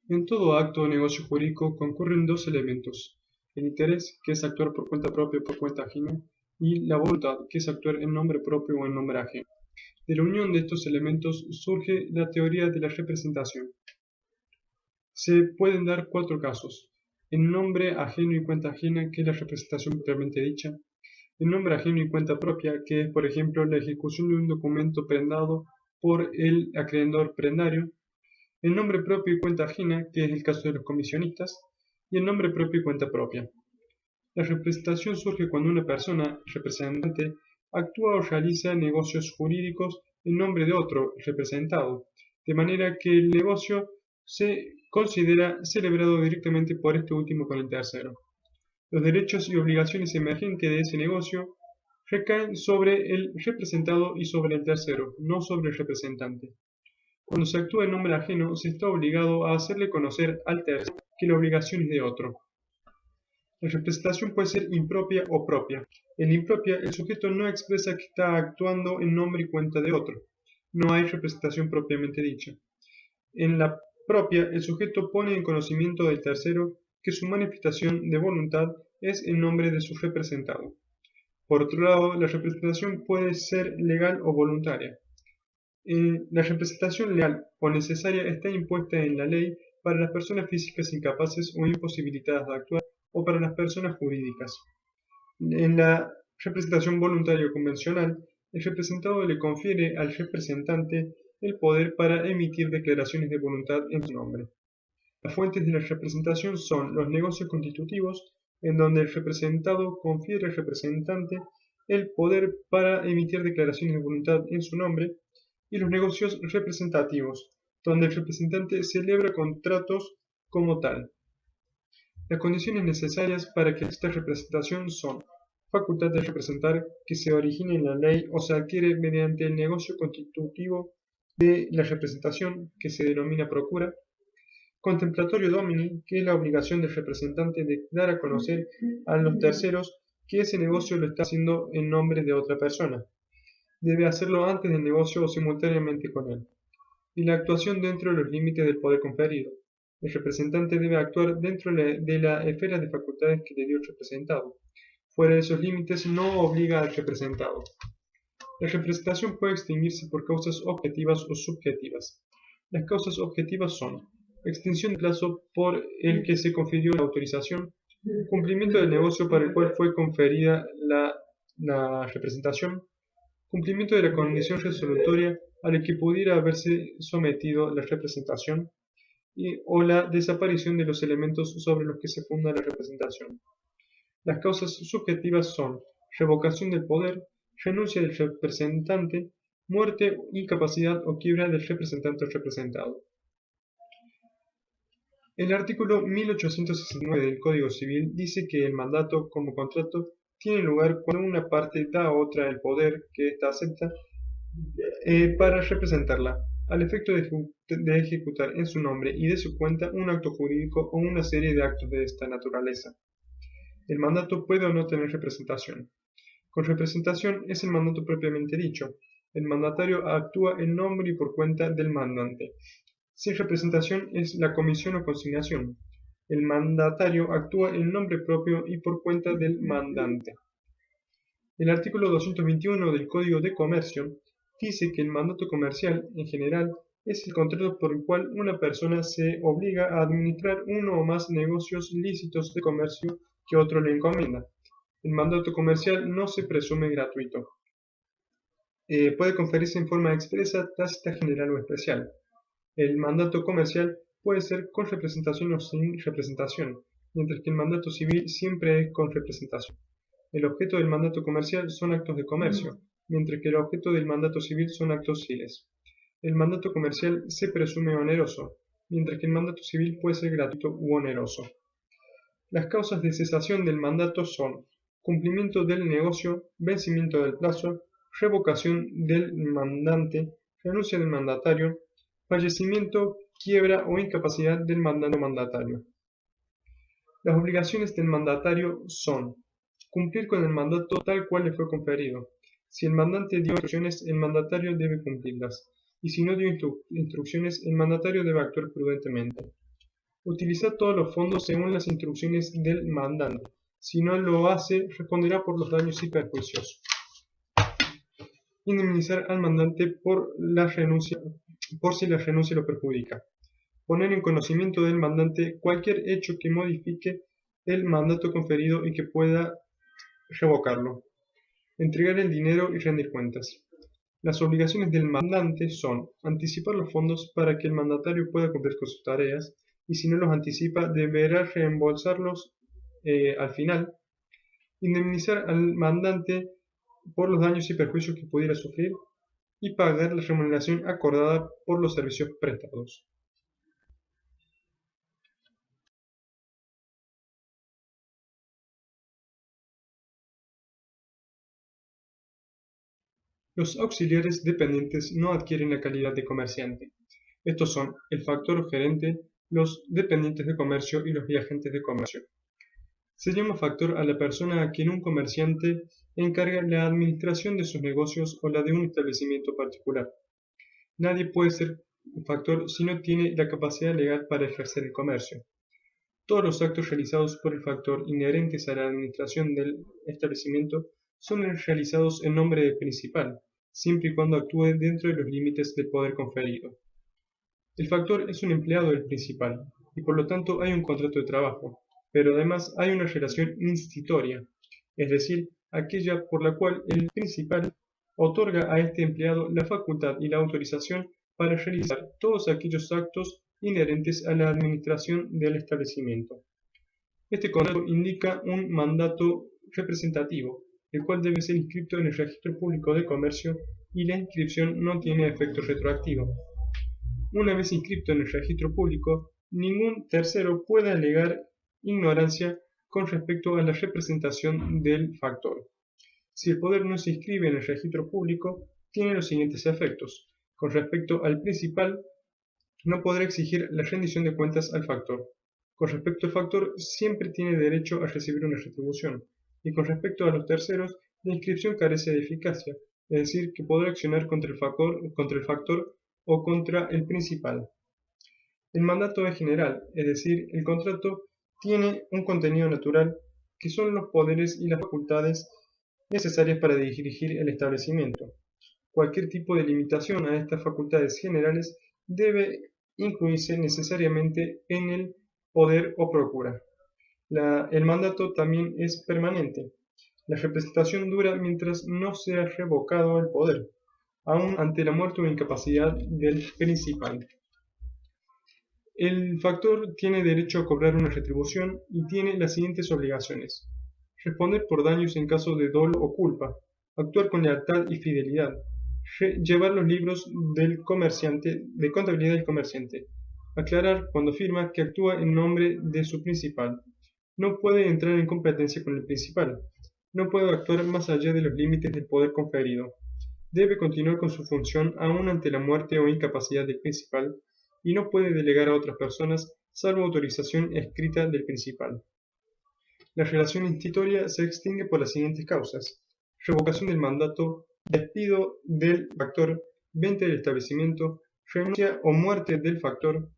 En todo acto o negocio jurídico concurren dos elementos: el interés, que es actuar por cuenta propia o por cuenta ajena, y la voluntad, que es actuar en nombre propio o en nombre ajeno. De la unión de estos elementos surge la teoría de la representación. Se pueden dar cuatro casos: en nombre ajeno y cuenta ajena, que es la representación propiamente dicha; en nombre ajeno y cuenta propia, que es, por ejemplo, la ejecución de un documento prendado por el acreedor prendario; en nombre propio y cuenta ajena, que es el caso de los comisionistas; y en nombre propio y cuenta propia. La representación surge cuando una persona, representante, actúa o realiza negocios jurídicos en nombre de otro, representado, de manera que el negocio se considera celebrado directamente por este último con el tercero. Los derechos y obligaciones emergentes de ese negocio recaen sobre el representado y sobre el tercero, no sobre el representante. Cuando se actúa en nombre ajeno, se está obligado a hacerle conocer al tercero que la obligación es de otro. La representación puede ser impropia o propia. En impropia, el sujeto no expresa que está actuando en nombre y cuenta de otro. No hay representación propiamente dicha. En la propia, el sujeto pone en conocimiento del tercero que su manifestación de voluntad es en nombre de su representado. Por otro lado, la representación puede ser legal o voluntaria. La representación legal o necesaria está impuesta en la ley para las personas físicas incapaces o imposibilitadas de actuar o para las personas jurídicas. En la representación voluntaria o convencional, el representado le confiere al representante el poder para emitir declaraciones de voluntad en su nombre. Las fuentes de la representación son los negocios constitutivos, en donde el representado confiere al representante el poder para emitir declaraciones de voluntad en su nombre, y los negocios representativos, donde el representante celebra contratos como tal. Las condiciones necesarias para que esta representación son: facultad de representar, que se origina en la ley o se adquiere mediante el negocio constitutivo de la representación, que se denomina procura; contemplatorio domini, que es la obligación del representante de dar a conocer a los terceros que ese negocio lo está haciendo en nombre de otra persona. Debe hacerlo antes del negocio o simultáneamente con él. Y la actuación dentro de los límites del poder conferido. El representante debe actuar dentro de la esfera de facultades que le dio el representado. Fuera de esos límites no obliga al representado. La representación puede extinguirse por causas objetivas o subjetivas. Las causas objetivas son: extinción del plazo por el que se confirió la autorización, cumplimiento del negocio para el cual fue conferida la representación, cumplimiento de la condición resolutoria a la que pudiera haberse sometido la representación, o la desaparición de los elementos sobre los que se funda la representación. Las causas subjetivas son: revocación del poder, renuncia del representante, muerte, incapacidad o quiebra del representante o representado. El artículo 1869 del Código Civil dice que el mandato como contrato tiene lugar cuando una parte da a otra el poder que ésta acepta para representarla, al efecto de ejecutar en su nombre y de su cuenta un acto jurídico o una serie de actos de esta naturaleza. El mandato puede o no tener representación. Con representación es el mandato propiamente dicho. El mandatario actúa en nombre y por cuenta del mandante. Sin representación es la comisión o consignación. El mandatario actúa en nombre propio y por cuenta del mandante. El artículo 221 del Código de Comercio dice que el mandato comercial, en general, es el contrato por el cual una persona se obliga a administrar uno o más negocios lícitos de comercio que otro le encomienda. El mandato comercial no se presume gratuito. Puede conferirse en forma expresa, tácita, general o especial. El mandato comercial puede ser con representación o sin representación, mientras que el mandato civil siempre es con representación. El objeto del mandato comercial son actos de comercio, mientras que el objeto del mandato civil son actos civiles. El mandato comercial se presume oneroso, mientras que el mandato civil puede ser gratuito u oneroso. Las causas de cesación del mandato son: cumplimiento del negocio, vencimiento del plazo, revocación del mandante, renuncia del mandatario, fallecimiento, quiebra o incapacidad del mandatario. Las obligaciones del mandatario son: cumplir con el mandato tal cual le fue conferido. Si el mandante dio instrucciones, el mandatario debe cumplirlas, y si no dio instrucciones, el mandatario debe actuar prudentemente. Utiliza todos los fondos según las instrucciones del mandante. Si no lo hace, responderá por los daños y perjuicios. Indemnizar al mandante por si la renuncia lo perjudica. Poner en conocimiento del mandante cualquier hecho que modifique el mandato conferido y que pueda revocarlo. Entregar el dinero y rendir cuentas. Las obligaciones del mandante son anticipar los fondos para que el mandatario pueda cumplir con sus tareas, y si no los anticipa deberá reembolsarlos al final. Indemnizar al mandante por los daños y perjuicios que pudiera sufrir y pagar la remuneración acordada por los servicios prestados. Los auxiliares dependientes no adquieren la calidad de comerciante. Estos son el factor o gerente, los dependientes de comercio y los viajantes de comercio. Se llama factor a la persona a quien un comerciante encarga la administración de sus negocios o la de un establecimiento particular. Nadie puede ser factor si no tiene la capacidad legal para ejercer el comercio. Todos los actos realizados por el factor inherentes a la administración del establecimiento son realizados en nombre del principal, siempre y cuando actúe dentro de los límites del poder conferido. El factor es un empleado del principal, y por lo tanto hay un contrato de trabajo, pero además hay una relación institutoria, es decir, aquella por la cual el principal otorga a este empleado la facultad y la autorización para realizar todos aquellos actos inherentes a la administración del establecimiento. Este contrato indica un mandato representativo, el cual debe ser inscrito en el Registro Público de Comercio, y la inscripción no tiene efecto retroactivo. Una vez inscrito en el registro público, ningún tercero puede alegar ignorancia con respecto a la representación del factor. Si el poder no se inscribe en el registro público, tiene los siguientes efectos. Con respecto al principal, no podrá exigir la rendición de cuentas al factor. Con respecto al factor, siempre tiene derecho a recibir una retribución. Y con respecto a los terceros, la inscripción carece de eficacia, es decir, que podrá accionar contra el factor o contra el principal. El mandato es general, es decir, el contrato tiene un contenido natural, que son los poderes y las facultades necesarias para dirigir el establecimiento. Cualquier tipo de limitación a estas facultades generales debe incluirse necesariamente en el poder o procura. El mandato también es permanente. La representación dura mientras no sea revocado el poder, aun ante la muerte o incapacidad del principal. El factor tiene derecho a cobrar una retribución y tiene las siguientes obligaciones: responder por daños en caso de dolo o culpa, actuar con lealtad y fidelidad, llevar los libros de contabilidad del comerciante, aclarar cuando firma que actúa en nombre de su principal, no puede entrar en competencia con el principal, no puede actuar más allá de los límites del poder conferido, debe continuar con su función aun ante la muerte o incapacidad del principal, y no puede delegar a otras personas salvo autorización escrita del principal. La relación institutoria se extingue por las siguientes causas: revocación del mandato, despido del factor, venta del establecimiento, renuncia o muerte del factor,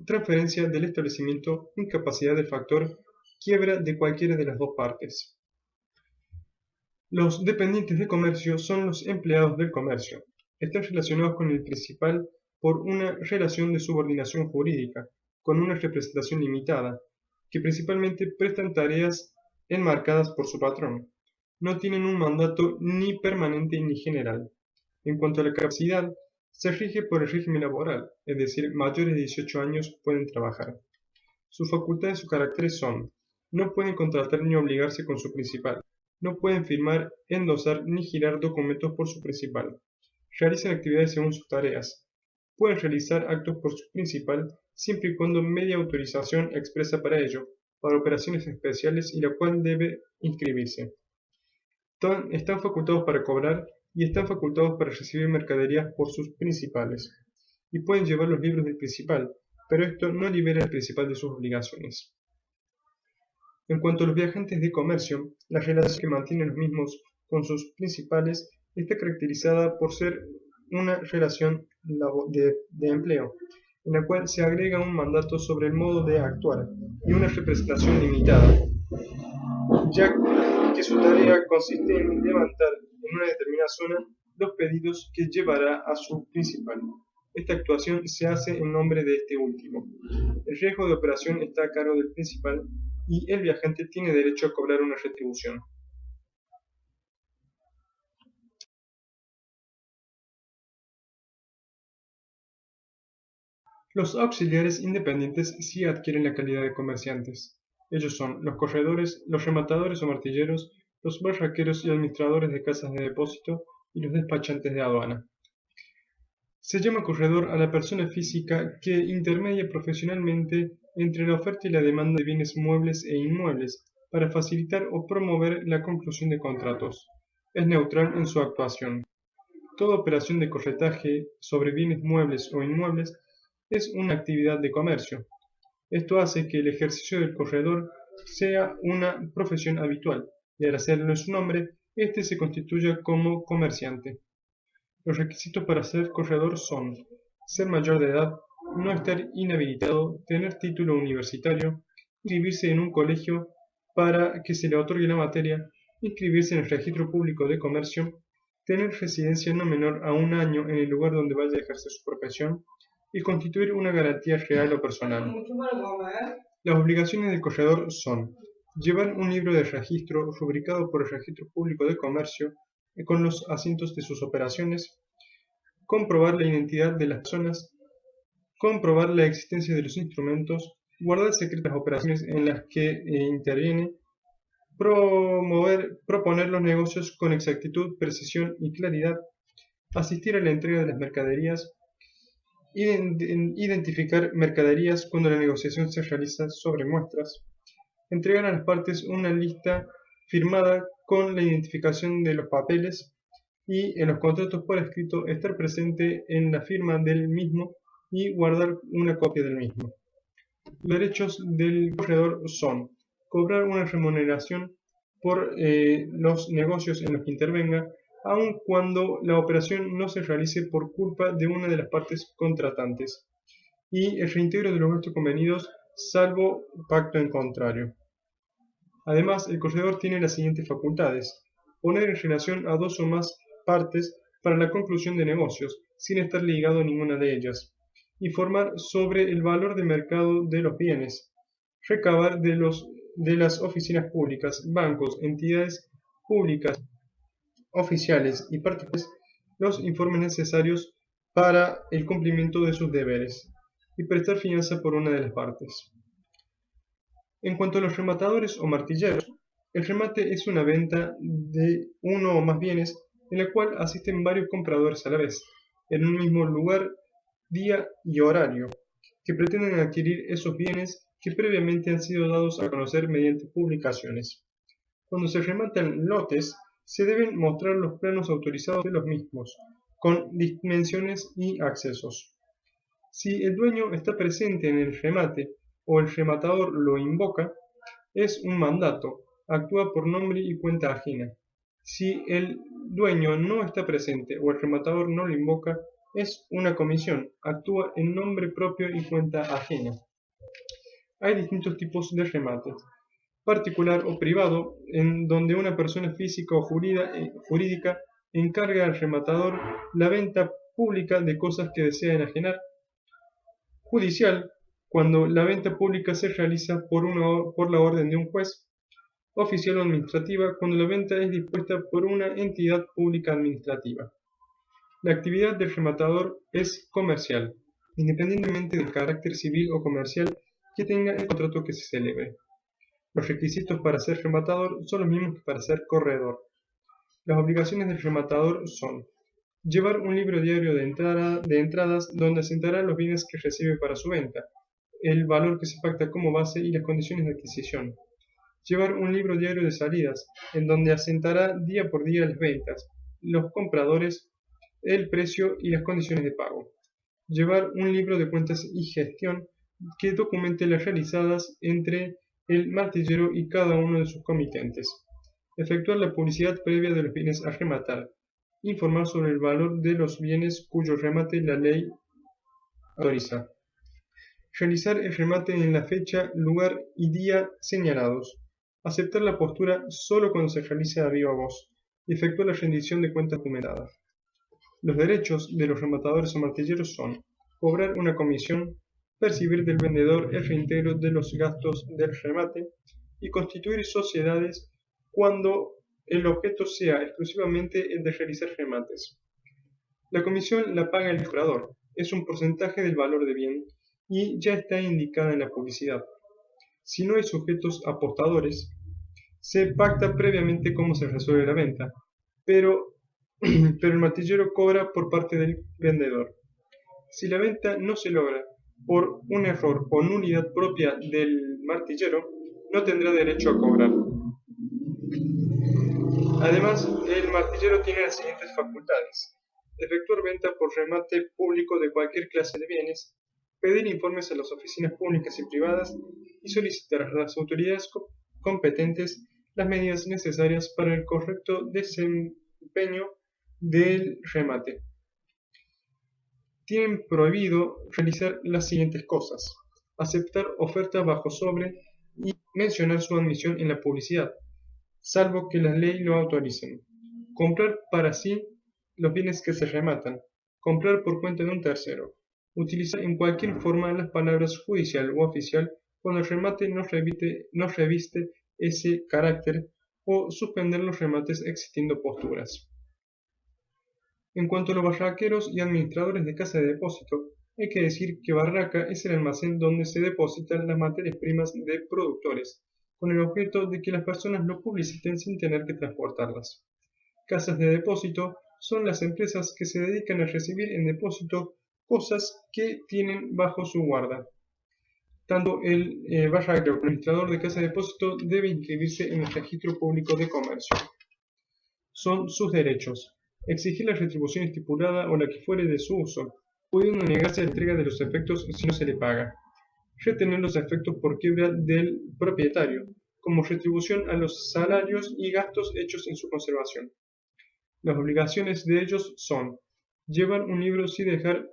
transferencia del establecimiento, incapacidad del factor, quiebra de cualquiera de las dos partes. Los dependientes de comercio son los empleados del comercio. Están relacionados con el principal por una relación de subordinación jurídica, con una representación limitada, que principalmente prestan tareas enmarcadas por su patrón. No tienen un mandato ni permanente ni general. En cuanto a la capacidad, se rige por el régimen laboral, es decir, mayores de 18 años pueden trabajar. Sus facultades o caracteres son: no pueden contratar ni obligarse con su principal, no pueden firmar, endosar ni girar documentos por su principal, realizan actividades según sus tareas, pueden realizar actos por su principal siempre y cuando media autorización expresa para ello, para operaciones especiales y la cual debe inscribirse. Están facultados para cobrar y están facultados para recibir mercaderías por sus principales, y pueden llevar los libros del principal, pero esto no libera al principal de sus obligaciones. En cuanto a los viajantes de comercio, la relación que mantienen los mismos con sus principales está caracterizada por ser una relación de empleo, en la cual se agrega un mandato sobre el modo de actuar y una representación limitada, ya que su tarea consiste en levantar en una determinada zona los pedidos que llevará a su principal. Esta actuación se hace en nombre de este último. El riesgo de operación está a cargo del principal y el viajante tiene derecho a cobrar una retribución. Los auxiliares independientes sí adquieren la calidad de comerciantes. Ellos son los corredores, los rematadores o martilleros, los barraqueros y administradores de casas de depósito y los despachantes de aduana. Se llama corredor a la persona física que intermedia profesionalmente entre la oferta y la demanda de bienes muebles e inmuebles para facilitar o promover la conclusión de contratos. Es neutral en su actuación. Toda operación de corretaje sobre bienes muebles o inmuebles es una actividad de comercio. Esto hace que el ejercicio del corredor sea una profesión habitual, y al hacerlo en su nombre, éste se constituya como comerciante. Los requisitos para ser corredor son: ser mayor de edad, no estar inhabilitado, tener título universitario, inscribirse en un colegio para que se le otorgue la materia, inscribirse en el registro público de comercio, tener residencia no menor a 1 año en el lugar donde vaya a ejercer su profesión, y constituir una garantía real o personal. Las obligaciones del corredor son: llevar un libro de registro rubricado por el Registro Público de Comercio con los asientos de sus operaciones, comprobar la identidad de las personas, comprobar la existencia de los instrumentos, guardar secretas operaciones en las que interviene, proponer los negocios con exactitud, precisión y claridad, asistir a la entrega de las mercaderías, identificar mercaderías cuando la negociación se realiza sobre muestras, entregar a las partes una lista firmada con la identificación de los papeles y en los contratos por escrito estar presente en la firma del mismo y guardar una copia del mismo. Los derechos del corredor son: cobrar una remuneración por los negocios en los que intervenga, aun cuando la operación no se realice por culpa de una de las partes contratantes, y el reintegro de los gastos convenidos, salvo pacto en contrario. Además, el corredor tiene las siguientes facultades: poner en relación a 2 o más partes para la conclusión de negocios, sin estar ligado a ninguna de ellas; informar sobre el valor de mercado de los bienes; recabar de las oficinas públicas, bancos, entidades públicas, oficiales y particulares los informes necesarios para el cumplimiento de sus deberes, y prestar fianza por una de las partes. En cuanto a los rematadores o martilleros, el remate es una venta de uno o más bienes en la cual asisten varios compradores a la vez, en un mismo lugar, día y horario, que pretenden adquirir esos bienes que previamente han sido dados a conocer mediante publicaciones. Cuando se rematan lotes, se deben mostrar los planos autorizados de los mismos, con dimensiones y accesos. Si el dueño está presente en el remate o el rematador lo invoca, es un mandato, actúa por nombre y cuenta ajena. Si el dueño no está presente o el rematador no lo invoca, es una comisión, actúa en nombre propio y cuenta ajena. Hay distintos tipos de remates: particular o privado, en donde una persona física o jurídica encarga al rematador la venta pública de cosas que desea enajenar; judicial, cuando la venta pública se realiza por la orden de un juez; oficial o administrativa, cuando la venta es dispuesta por una entidad pública administrativa. La actividad del rematador es comercial, independientemente del carácter civil o comercial que tenga el contrato que se celebre. Los requisitos para ser rematador son los mismos que para ser corredor. Las obligaciones del rematador son: llevar un libro diario de entradas donde asentará los bienes que recibe para su venta, el valor que se pacta como base y las condiciones de adquisición; llevar un libro diario de salidas, en donde asentará día por día las ventas, los compradores, el precio y las condiciones de pago; llevar un libro de cuentas y gestión que documente las realizadas entre el martillero y cada uno de sus comitentes; efectuar la publicidad previa de los bienes a rematar; informar sobre el valor de los bienes cuyo remate la ley autoriza; realizar el remate en la fecha, lugar y día señalados, aceptar la postura solo cuando se realice a viva voz, y efectuar la rendición de cuentas documentada. Los derechos de los rematadores o martilleros son cobrar una comisión, percibir del vendedor el reintegro de los gastos del remate y constituir sociedades cuando el objeto sea exclusivamente el de realizar remates. La comisión la paga el comprador, es un porcentaje del valor de bien y ya está indicada en la publicidad. Si no hay sujetos apostadores, se pacta previamente cómo se resuelve la venta, pero el martillero cobra por parte del vendedor. Si la venta no se logra por un error o nulidad propia del martillero, no tendrá derecho a cobrar. Además, el martillero tiene las siguientes facultades: efectuar venta por remate público de cualquier clase de bienes, pedir informes a las oficinas públicas y privadas y solicitar a las autoridades competentes las medidas necesarias para el correcto desempeño del remate. Tienen prohibido realizar las siguientes cosas: aceptar ofertas bajo sobre y mencionar su admisión en la publicidad, salvo que la ley lo autoricen; comprar para sí los bienes que se rematan; comprar por cuenta de un tercero; utilizar en cualquier forma las palabras judicial o oficial cuando el remate no reviste ese carácter, o suspender los remates existiendo posturas. En cuanto a los barraqueros y administradores de casa de depósito, hay que decir que barraca es el almacén donde se depositan las materias primas de productores, con el objeto de que las personas lo publiciten sin tener que transportarlas. Casas de depósito son las empresas que se dedican a recibir en depósito cosas que tienen bajo su guarda. Tanto el barraquero como el administrador de casa de depósito debe inscribirse en el registro público de comercio. Son sus derechos: exigir la retribución estipulada o la que fuere de su uso, pudiendo negarse la entrega de los efectos si no se le paga; retener los efectos por quiebra del propietario, como retribución a los salarios y gastos hechos en su conservación. Las obligaciones de ellos son: llevar un libro sin dejar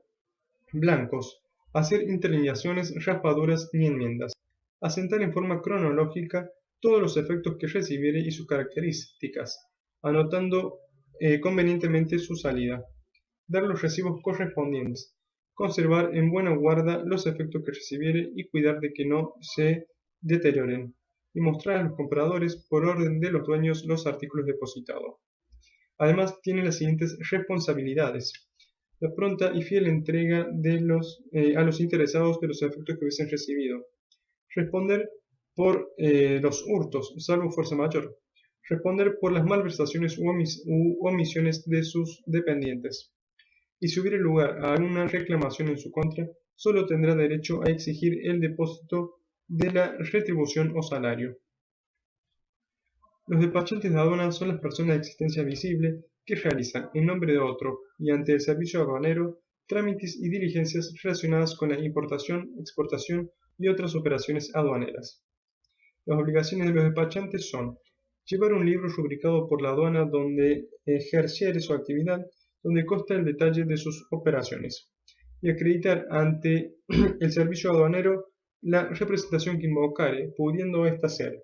blancos, hacer interlineaciones, raspaduras ni enmiendas, asentar en forma cronológica todos los efectos que recibiere y sus características, anotando convenientemente su salida, dar los recibos correspondientes, conservar en buena guarda los efectos que recibiere y cuidar de que no se deterioren, y mostrar a los compradores por orden de los dueños los artículos depositados. Además, tiene las siguientes responsabilidades: la pronta y fiel entrega a los interesados de los efectos que hubiesen recibido; responder por los hurtos, salvo fuerza mayor; responder por las malversaciones u omisiones de sus dependientes; y si hubiere lugar a alguna reclamación en su contra, solo tendrá derecho a exigir el depósito de la retribución o salario. Los despachantes de aduana son las personas de existencia visible que realizan, en nombre de otro y ante el servicio aduanero, trámites y diligencias relacionadas con la importación, exportación y otras operaciones aduaneras. Las obligaciones de los despachantes son: llevar un libro rubricado por la aduana donde ejerciere su actividad, donde consta el detalle de sus operaciones, y acreditar ante el servicio aduanero la representación que invocare, pudiendo ésta ser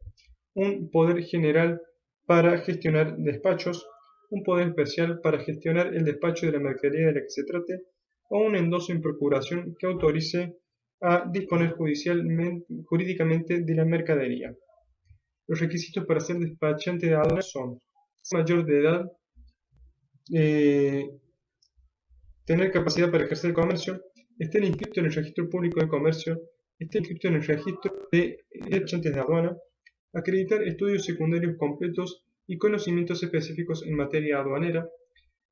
un poder general para gestionar despachos, un poder especial para gestionar el despacho de la mercadería de la que se trate, o un endoso en procuración que autorice a disponer jurídicamente de la mercadería. Los requisitos para ser despachante de aduana son: ser mayor de edad, tener capacidad para ejercer el comercio, estar inscrito en el registro público de comercio, estar inscrito en el registro de despachantes de aduana, acreditar estudios secundarios completos y conocimientos específicos en materia aduanera,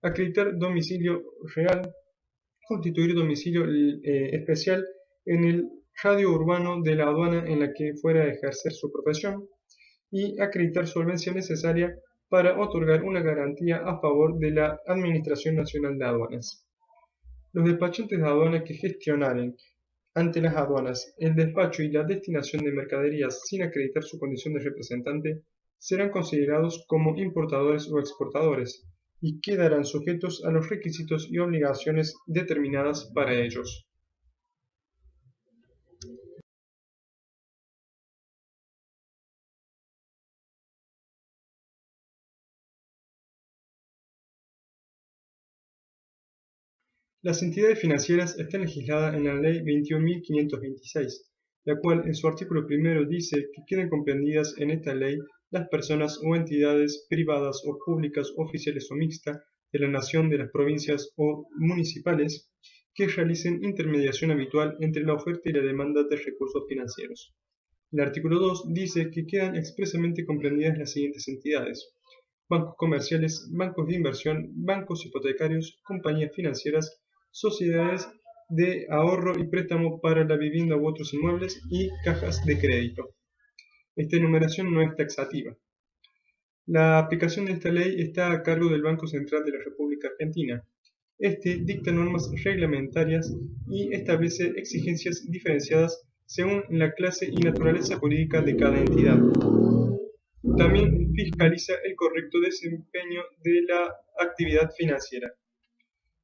acreditar domicilio real, constituir domicilio especial en el radio urbano de la aduana en la que fuera a ejercer su profesión, y acreditar solvencia necesaria para otorgar una garantía a favor de la Administración Nacional de Aduanas. Los despachantes de aduana que gestionaren ante las aduanas el despacho y la destinación de mercaderías sin acreditar su condición de representante serán considerados como importadores o exportadores y quedarán sujetos a los requisitos y obligaciones determinadas para ellos. Las entidades financieras están legisladas en la Ley 21.526, la cual en su artículo primero dice que quedan comprendidas en esta ley las personas o entidades privadas o públicas, oficiales o mixtas de la nación, de las provincias o municipales que realicen intermediación habitual entre la oferta y la demanda de recursos financieros. El artículo 2 dice que quedan expresamente comprendidas las siguientes entidades: bancos comerciales, bancos de inversión, bancos hipotecarios, compañías financieras, sociedades de ahorro y préstamo para la vivienda u otros inmuebles y cajas de crédito. Esta enumeración no es taxativa. La aplicación de esta ley está a cargo del Banco Central de la República Argentina. Este dicta normas reglamentarias y establece exigencias diferenciadas según la clase y naturaleza jurídica de cada entidad. También fiscaliza el correcto desempeño de la actividad financiera.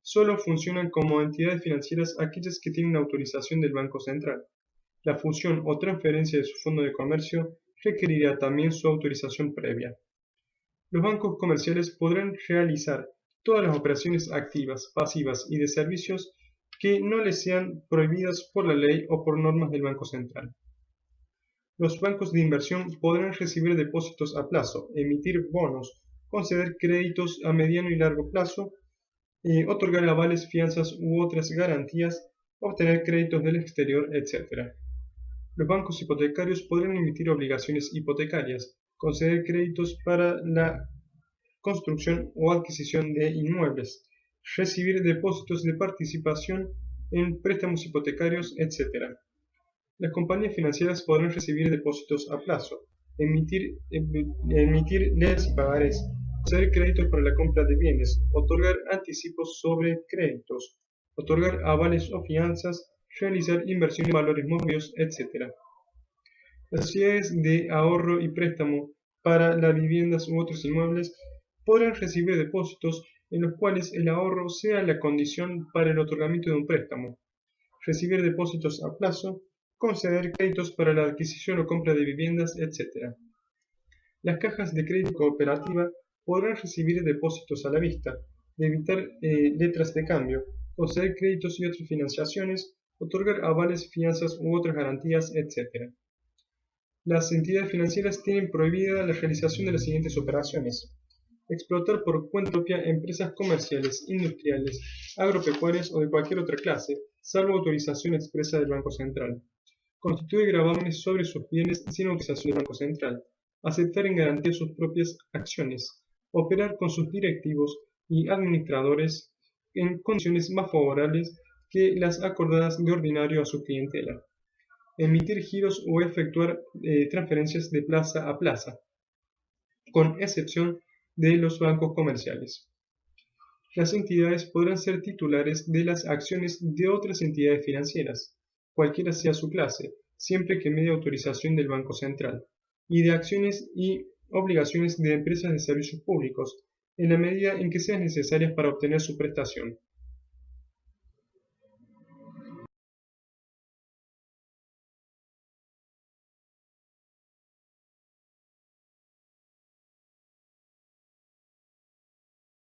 Solo funcionan como entidades financieras aquellas que tienen autorización del Banco Central. La fusión o transferencia de su fondo de comercio requerirá también su autorización previa. Los bancos comerciales podrán realizar todas las operaciones activas, pasivas y de servicios que no les sean prohibidas por la ley o por normas del Banco Central. Los bancos de inversión podrán recibir depósitos a plazo, emitir bonos, conceder créditos a mediano y largo plazo, otorgar avales, fianzas u otras garantías, obtener créditos del exterior, etc. Los bancos hipotecarios podrán emitir obligaciones hipotecarias, conceder créditos para la construcción o adquisición de inmuebles, recibir depósitos de participación en préstamos hipotecarios, etc. Las compañías financieras podrán recibir depósitos a plazo, emitir leyes y pagarés, conceder créditos para la compra de bienes, otorgar anticipos sobre créditos, otorgar avales o fianzas, realizar inversiones en valores mobiliarios, etc. Las sociedades de ahorro y préstamo para las viviendas u otros inmuebles podrán recibir depósitos en los cuales el ahorro sea la condición para el otorgamiento de un préstamo, recibir depósitos a plazo, conceder créditos para la adquisición o compra de viviendas, etc. Las cajas de crédito cooperativa podrán recibir depósitos a la vista, debitar letras de cambio, conceder créditos y otras financiaciones, otorgar avales, fianzas u otras garantías, etc. Las entidades financieras tienen prohibida la realización de las siguientes operaciones: explotar por cuenta propia empresas comerciales, industriales, agropecuarias o de cualquier otra clase, salvo autorización expresa del Banco Central; constituir gravámenes sobre sus bienes sin autorización del Banco Central; aceptar en garantía sus propias acciones; operar con sus directivos y administradores en condiciones más favorables que las acordadas de ordinario a su clientela; emitir giros o efectuar transferencias de plaza a plaza, con excepción de los bancos comerciales. Las entidades podrán ser titulares de las acciones de otras entidades financieras, cualquiera sea su clase, siempre que medie autorización del Banco Central, y de acciones y obligaciones de empresas de servicios públicos, en la medida en que sean necesarias para obtener su prestación.